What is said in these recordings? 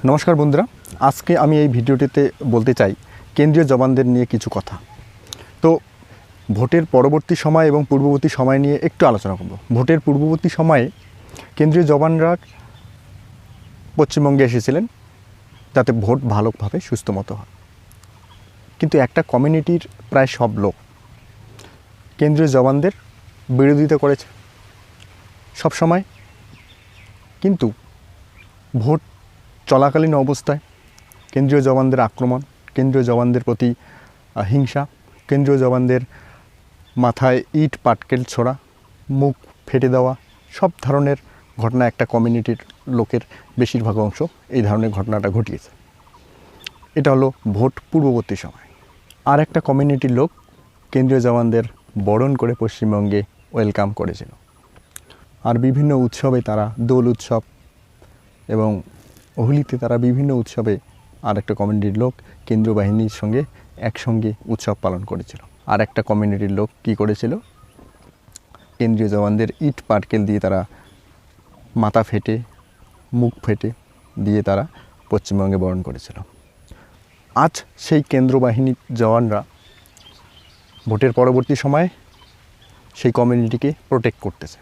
নমস্কার বন্ধুরা, আজকে আমি এই ভিডিওটিতে বলতে চাই কেন্দ্রীয় জওয়ানদের নিয়ে কিছু কথা। তো ভোটের পরবর্তী সময় এবং পূর্ববর্তী সময় নিয়ে একটু আলোচনা করব। ভোটের পূর্ববর্তী সময়ে কেন্দ্রীয় জওয়ানরা পশ্চিমবঙ্গে এসেছিলেন যাতে ভোট ভালোভাবে সুস্থ মতো হয়, কিন্তু একটা কমিউনিটির প্রায় সব লোক কেন্দ্রীয় জওয়ানদের বিরোধিতা করেছে সব সময়। কিন্তু ভোট চলাকালীন অবস্থায় কেন্দ্রীয় জওয়ানদের আক্রমণ, কেন্দ্রীয় জওয়ানদের প্রতি হিংসা, কেন্দ্রীয় জওয়ানদের মাথায় ইট পাটকেল ছোড়া, মুখ ফেটে দেওয়া, সব ধরনের ঘটনা একটা কমিউনিটির লোকের বেশিরভাগ অংশ এই ধরনের ঘটনাটা ঘটিয়েছে। এটা হলো ভোট পূর্ববর্তী সময়। আর একটা কমিউনিটির লোক কেন্দ্রীয় জওয়ানদের বরণ করে পশ্চিমবঙ্গে ওয়েলকাম করেছিল। আর বিভিন্ন উৎসবে তারা, দোল উৎসব এবং হোলিতে তারা বিভিন্ন উৎসবে আর একটা কমিউনিটির লোক কেন্দ্রীয় বাহিনীর সঙ্গে একসঙ্গে উৎসব পালন করেছিল। আর একটা কমিউনিটির লোক কি করেছিল, কেন্দ্রীয় জওয়ানদের ইট পাটকেল দিয়ে তারা মাথা ফেটে, মুখ ফেটে দিয়ে তারা পশ্চিমবঙ্গে বরণ করেছিল। আজ সেই কেন্দ্র বাহিনীর জওয়ানরা ভোটের পরবর্তী সময়ে সেই কমিউনিটিকে প্রোটেক্ট করতেছে।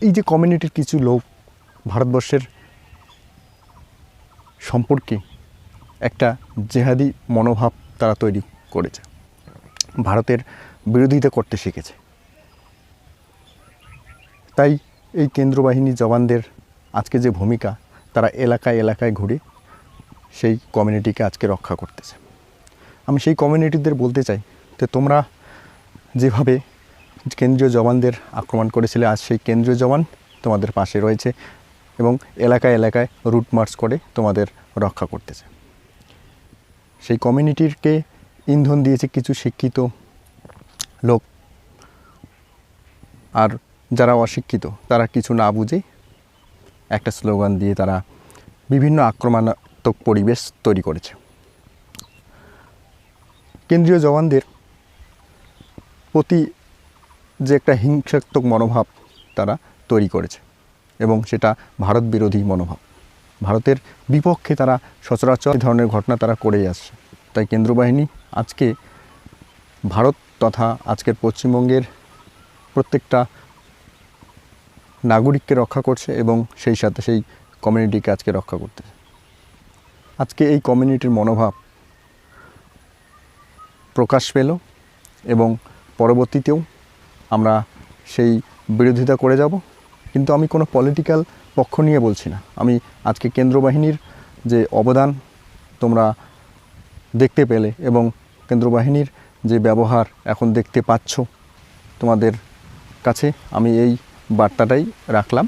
এই যে কমিউনিটির কিছু লোক ভারতবর্ষের সম্পর্কে একটা জেহাদি মনোভাব তারা তৈরি করেছে, ভারতের বিরোধিতা করতে শিখেছে। তাই এই কেন্দ্র বাহিনী জওয়ানদের আজকে যে ভূমিকা, তারা এলাকায় এলাকায় ঘুরে সেই কমিউনিটিকে আজকে রক্ষা করতেছে। আমি সেই কমিউনিটিদের বলতে চাই যে তোমরা যেভাবে কেন্দ্রীয় জওয়ানদের আক্রমণ করেছিলে, আজ সেই কেন্দ্রীয় জওয়ান তোমাদের পাশে রয়েছে এবং এলাকায় এলাকায় রুট মার্চ করে তোমাদের রক্ষা করতেছে। সেই কমিউনিটিকে ইন্ধন দিয়েছে কিছু শিক্ষিত লোক, আর যারা অশিক্ষিত তারা কিছু না বুঝে একটা স্লোগান দিয়ে তারা বিভিন্ন আক্রমণাত্মক পরিবেশ তৈরি করেছে। কেন্দ্রীয় জওয়ানদের প্রতি যে একটা হিংসাত্মক মনোভাব তারা তৈরি করেছে এবং সেটা ভারত বিরোধী মনোভাব, ভারতের বিপক্ষে তারা সচরাচর এই ধরনের ঘটনা তারা করেই আসছে। তাই কেন্দ্র বাহিনী আজকে ভারত তথা আজকের পশ্চিমবঙ্গের প্রত্যেকটা নাগরিককে রক্ষা করছে এবং সেই সাথে সেই কমিউনিটিকে আজকে রক্ষা করতেছে। আজকে এই কমিউনিটির মনোভাব প্রকাশ পেল এবং পরবর্তীতেও আমরা সেই বিরোধিতা করে যাব। কিন্তু আমি কোনো পলিটিক্যাল পক্ষ নিয়ে বলছি না। আমি আজকে কেন্দ্র বাহিনীর যে অবদান তোমরা দেখতে পেলে এবং কেন্দ্র বাহিনীর যে ব্যবহার এখন দেখতে পাচ্ছ তোমাদের কাছে, আমি এই বার্তাটাই রাখলাম।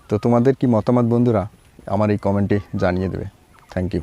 তো তোমাদের কি মতামত বন্ধুরা আমার এই কমেন্টে জানিয়ে দেবে। Thank you.